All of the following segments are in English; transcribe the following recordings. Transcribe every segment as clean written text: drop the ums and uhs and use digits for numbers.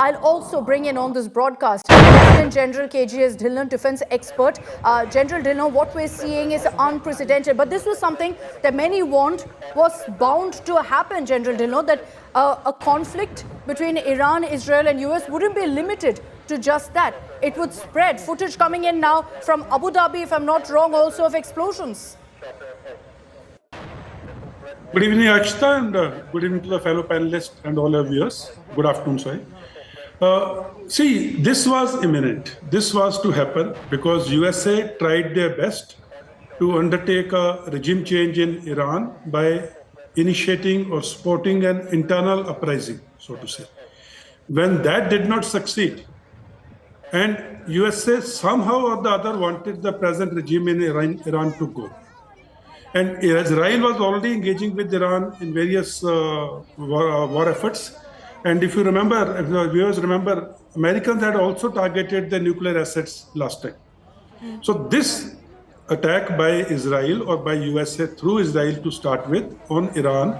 I'll also bring in on this broadcast Lieutenant General KGS Dhillon, defense expert. General Dhillon, what we're seeing is unprecedented, but this was something that many warned was bound to happen, General Dhillon, that a conflict between Iran, Israel and US wouldn't be limited to just that. It would spread. Footage coming in now from Abu Dhabi, if I'm not wrong, also of explosions. Good evening, Akshita, and good evening to the fellow panelists and all our viewers. Good afternoon, sorry. See, this was imminent. This was to happen because USA tried their best to undertake a regime change in Iran by initiating or supporting an internal uprising, so to say. When that did not succeed, and USA somehow or the other wanted the present regime in Iran to go. And Israel was already engaging with Iran in various war efforts. And if you remember, if the viewers remember, Americans had also targeted the nuclear assets last time. So this attack by Israel or by USA through Israel to start with on Iran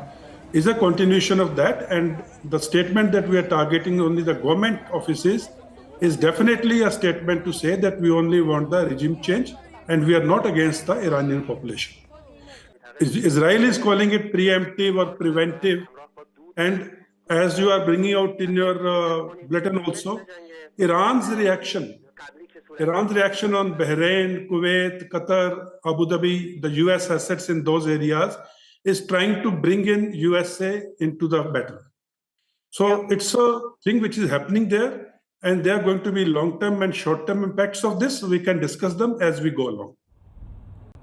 is a continuation of that. And the statement that we are targeting only the government offices is definitely a statement to say that we only want the regime change and we are not against the Iranian population. Israel is calling it preemptive or preventive, and as you are bringing out in your bulletin also, Iran's reaction on Bahrain, Kuwait, Qatar, Abu Dhabi, the US assets in those areas is trying to bring in USA into the battle. So it's a thing which is happening there, and there are going to be long-term and short-term impacts of this. We can discuss them as we go along.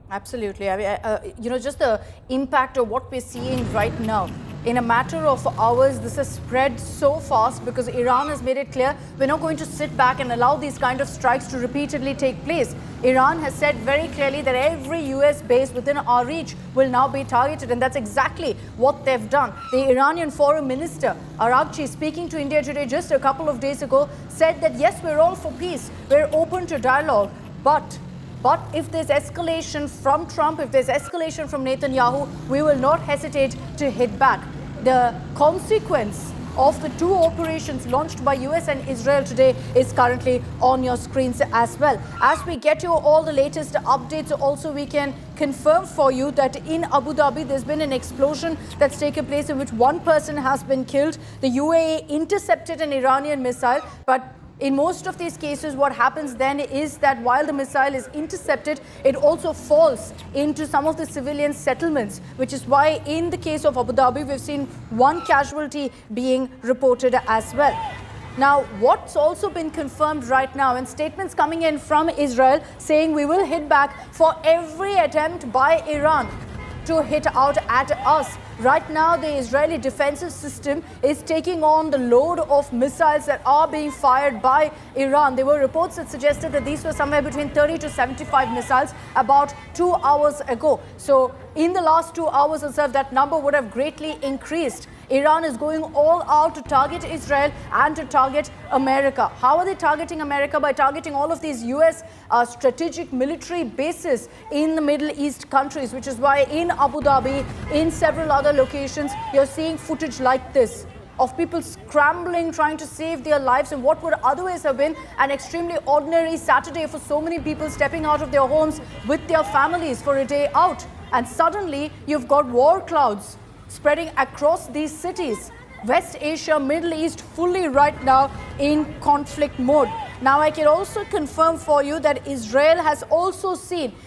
Absolutely. I mean, just the impact of what we're seeing right now. In a matter of hours, this has spread so fast because Iran has made it clear we're not going to sit back and allow these kind of strikes to repeatedly take place. Iran has said very clearly that every US base within our reach will now be targeted, and that's exactly what they've done. The Iranian Foreign Minister, Araghchi, speaking to India Today just a couple of days ago, said that yes, we're all for peace, we're open to dialogue, but if there's escalation from Trump, if there's escalation from Netanyahu, we will not hesitate to hit back. The consequence of the two operations launched by US and Israel today is currently on your screens as well. As we get you all the latest updates, also we can confirm for you that in Abu Dhabi there's been an explosion that's taken place in which one person has been killed. The UAE intercepted an Iranian missile, but in most of these cases, what happens then is that while the missile is intercepted, it also falls into some of the civilian settlements, which is why in the case of Abu Dhabi, we've seen one casualty being reported as well. Now, what's also been confirmed right now, and statements coming in from Israel saying we will hit back for every attempt by Iran to hit out at us. Right now, the Israeli defensive system is taking on the load of missiles that are being fired by Iran. There were reports that suggested that these were somewhere between 30 to 75 missiles about 2 hours ago. So in the last 2 hours itself, that number would have greatly increased. Iran is going all out to target Israel and to target America. How are they targeting America? By targeting all of these US strategic military bases in the Middle East countries, which is why in Abu Dhabi, in several other locations, you're seeing footage like this of people scrambling, trying to save their lives in what would otherwise have been an extremely ordinary Saturday for so many people stepping out of their homes with their families for a day out. And suddenly, you've got war clouds spreading across these cities. West Asia, Middle East, fully right now in conflict mode. Now, I can also confirm for you that Israel has also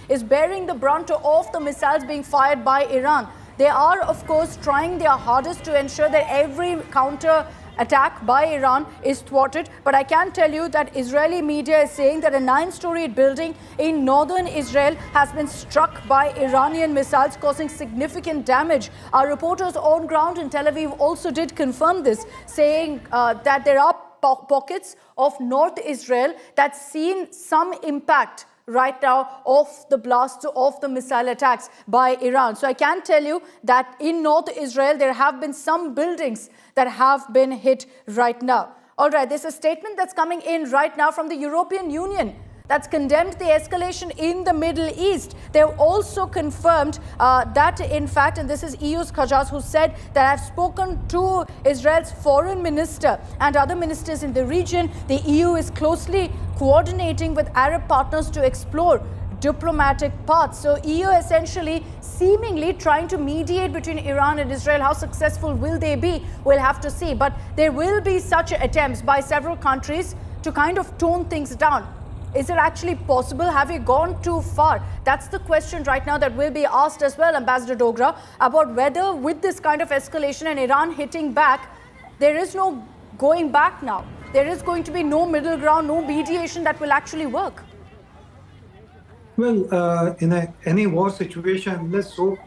is bearing the brunt of the missiles being fired by Iran. They are, of course, trying their hardest to ensure that every counter attack by Iran is thwarted. But I can tell you that Israeli media is saying that a 9-story building in northern Israel has been struck by Iranian missiles, causing significant damage. Our reporters on ground in Tel Aviv also did confirm this, saying that there are pockets of North Israel that's seen some impact right now of the blasts of the missile attacks by Iran. So I can tell you that in North Israel, there have been some buildings that have been hit right now. All right, there's a statement that's coming in right now from the European Union. that's condemned the escalation in the Middle East. They've also confirmed that, in fact, and this is EU's Kajaz who said that I've spoken to Israel's foreign minister and other ministers in the region. The EU is closely coordinating with Arab partners to explore diplomatic paths. So EU essentially seemingly trying to mediate between Iran and Israel. How successful will they be? We'll have to see. But there will be such attempts by several countries to kind of tone things down. Is it actually possible? Have we gone too far? That's the question right now that will be asked as well, Ambassador Dogra, about whether with this kind of escalation and Iran hitting back, there is no going back now. There is going to be no middle ground, no mediation that will actually work. Well, in any war situation, let's hope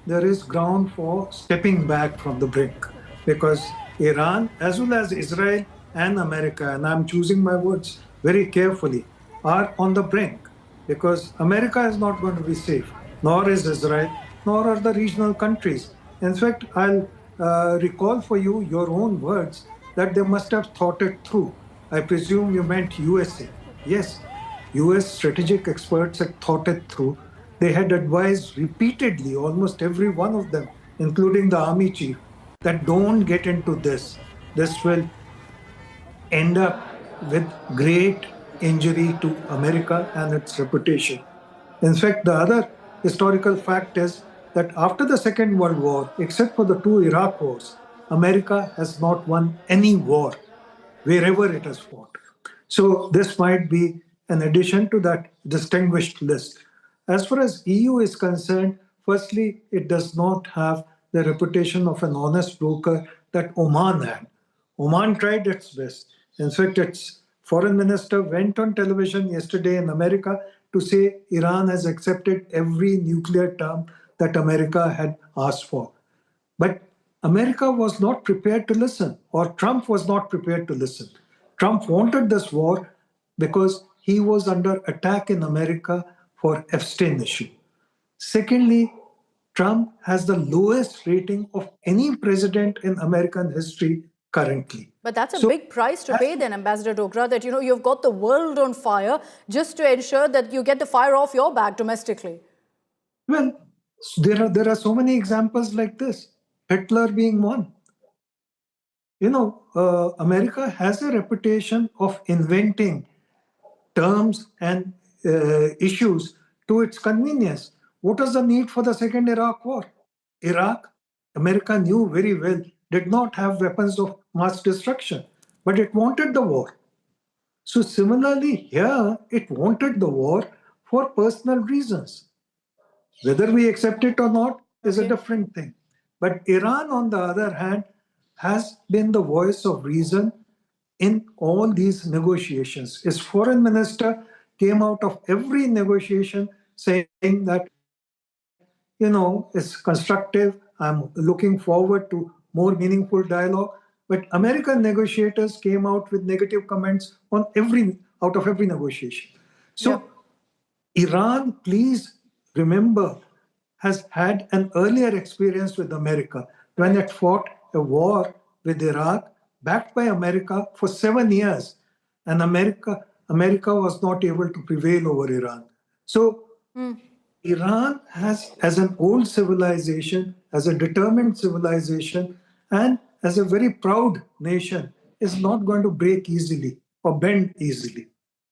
there is ground for stepping back from the brink, because Iran, as well as Israel and America, and I'm choosing my words very carefully, are on the brink, because America is not going to be safe, nor is Israel, nor are the regional countries. In fact, I'll recall for you your own words that they must have thought it through. I presume you meant USA. Yes, US strategic experts had thought it through. They had advised repeatedly, almost every one of them, including the army chief, that don't get into this. This will end up with great injury to America and its reputation. In fact, the other historical fact is that after the Second World War, except for the two Iraq wars, America has not won any war wherever it has fought. So this might be an addition to that distinguished list. As far as EU is concerned, firstly, it does not have the reputation of an honest broker that Oman had. Oman tried its best. In fact, its foreign minister went on television yesterday in America to say Iran has accepted every nuclear term that America had asked for. But America was not prepared to listen, or Trump was not prepared to listen. Trump wanted this war because he was under attack in America for Epstein issue. Secondly, Trump has the lowest rating of any president in American history currently. But that's a big price to pay then, Ambassador Dogra, that you've got the world on fire just to ensure that you get the fire off your back domestically. Well, there are so many examples like this, Hitler being one. America has a reputation of inventing terms and issues to its convenience. What was the need for the Second Iraq War? Iraq, America knew very well, did not have weapons of mass destruction, but it wanted the war. So similarly here, it wanted the war for personal reasons. Whether we accept it or not is a different thing. But Iran, on the other hand, has been the voice of reason in all these negotiations. His foreign minister came out of every negotiation saying that, it's constructive. I'm looking forward to more meaningful dialogue. But American negotiators came out with negative comments on out of every negotiation. So Iran, please remember, has had an earlier experience with America when it fought a war with Iraq backed by America for 7 years, and America was not able to prevail over Iran. So Iran has, as an old civilization, as a determined civilization, and as a very proud nation, is not going to break easily or bend easily.